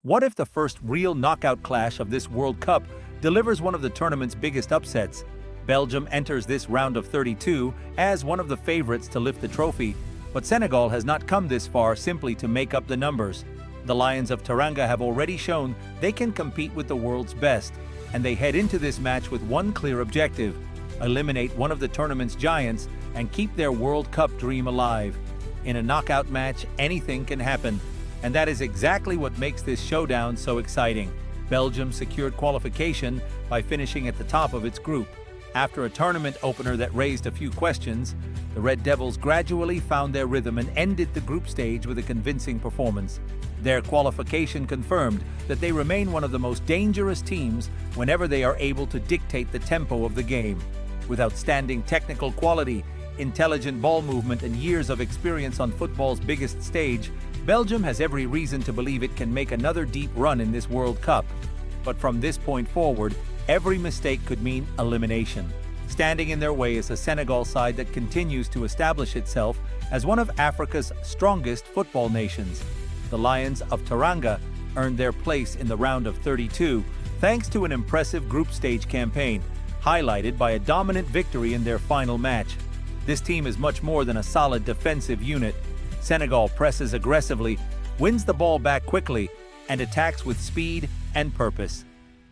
What if the first real knockout clash of this World Cup delivers one of the tournament's biggest upsets? Belgium enters this round of 32 as one of the favorites to lift the trophy, but Senegal has not come this far simply to make up the numbers. The Lions of Teranga have already shown they can compete with the world's best, and they head into this match with one clear objective: eliminate one of the tournament's giants and keep their World Cup dream alive. In a knockout match, anything can happen, and that is exactly what makes this showdown so exciting. Belgium secured qualification by finishing at the top of its group. After a tournament opener that raised a few questions, the Red Devils gradually found their rhythm and ended the group stage with a convincing performance. Their qualification confirmed that they remain one of the most dangerous teams whenever they are able to dictate the tempo of the game. With outstanding technical quality, intelligent ball movement, and years of experience on football's biggest stage, Belgium has every reason to believe it can make another deep run in this World Cup. But from this point forward, every mistake could mean elimination. Standing in their way is a Senegal side that continues to establish itself as one of Africa's strongest football nations. The Lions of Teranga earned their place in the round of 32 thanks to an impressive group stage campaign, highlighted by a dominant victory in their final match. This team is much more than a solid defensive unit. Senegal presses aggressively, wins the ball back quickly, and attacks with speed and purpose.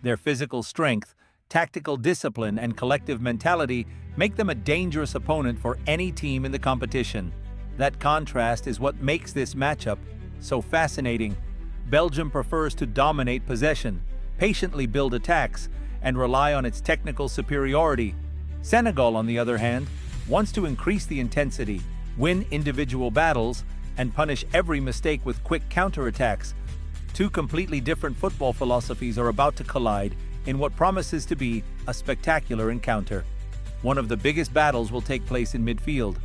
Their physical strength, tactical discipline, and collective mentality make them a dangerous opponent for any team in the competition. That contrast is what makes this matchup so fascinating. Belgium prefers to dominate possession, patiently build attacks, and rely on its technical superiority. Senegal, on the other hand, wants to increase the intensity, win individual battles, and punish every mistake with quick counterattacks. Two completely different football philosophies are about to collide in what promises to be a spectacular encounter. One of the biggest battles will take place in midfield.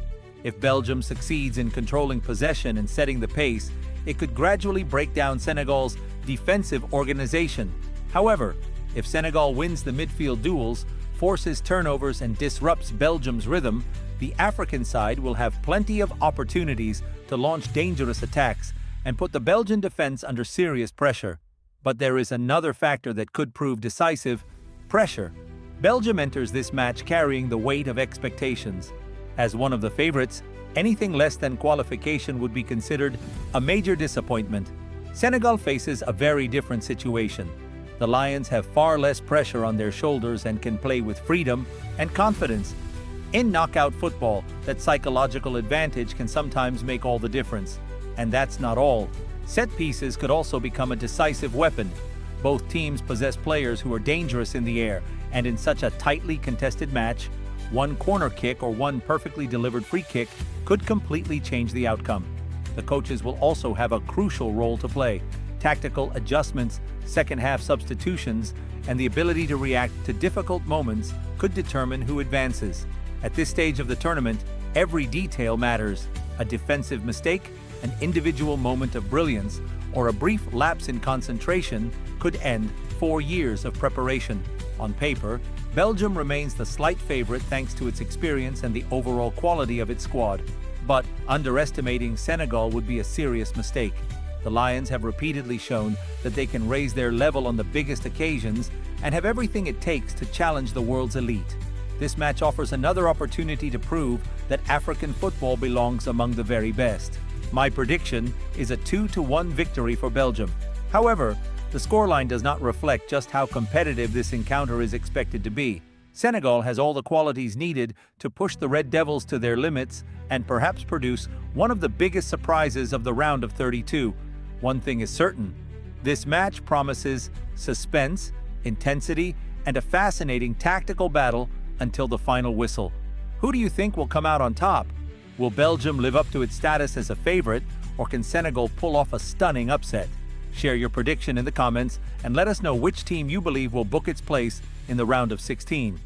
If Belgium succeeds in controlling possession and setting the pace, it could gradually break down Senegal's defensive organization. However, if Senegal wins the midfield duels, forces turnovers, and disrupts Belgium's rhythm, the African side will have plenty of opportunities to launch dangerous attacks and put the Belgian defense under serious pressure. But there is another factor that could prove decisive: pressure. Belgium enters this match carrying the weight of expectations. As one of the favorites, anything less than qualification would be considered a major disappointment. Senegal faces a very different situation. The Lions have far less pressure on their shoulders and can play with freedom and confidence. In knockout football, that psychological advantage can sometimes make all the difference. And that's not all. Set pieces could also become a decisive weapon. Both teams possess players who are dangerous in the air, and in such a tightly contested match, one corner kick or one perfectly delivered free kick could completely change the outcome. The coaches will also have a crucial role to play. Tactical adjustments, second-half substitutions, and the ability to react to difficult moments could determine who advances. At this stage of the tournament, every detail matters. A defensive mistake, an individual moment of brilliance, or a brief lapse in concentration could end 4 years of preparation. On paper, Belgium remains the slight favorite thanks to its experience and the overall quality of its squad. But underestimating Senegal would be a serious mistake. The Lions have repeatedly shown that they can raise their level on the biggest occasions and have everything it takes to challenge the world's elite. This match offers another opportunity to prove that African football belongs among the very best. My prediction is a 2-1 victory for Belgium. However, the scoreline does not reflect just how competitive this encounter is expected to be. Senegal has all the qualities needed to push the Red Devils to their limits and perhaps produce one of the biggest surprises of the round of 32. One thing is certain: this match promises suspense, intensity, and a fascinating tactical battle until the final whistle. Who do you think will come out on top? Will Belgium live up to its status as a favorite, or can Senegal pull off a stunning upset? Share your prediction in the comments and let us know which team you believe will book its place in the round of 16.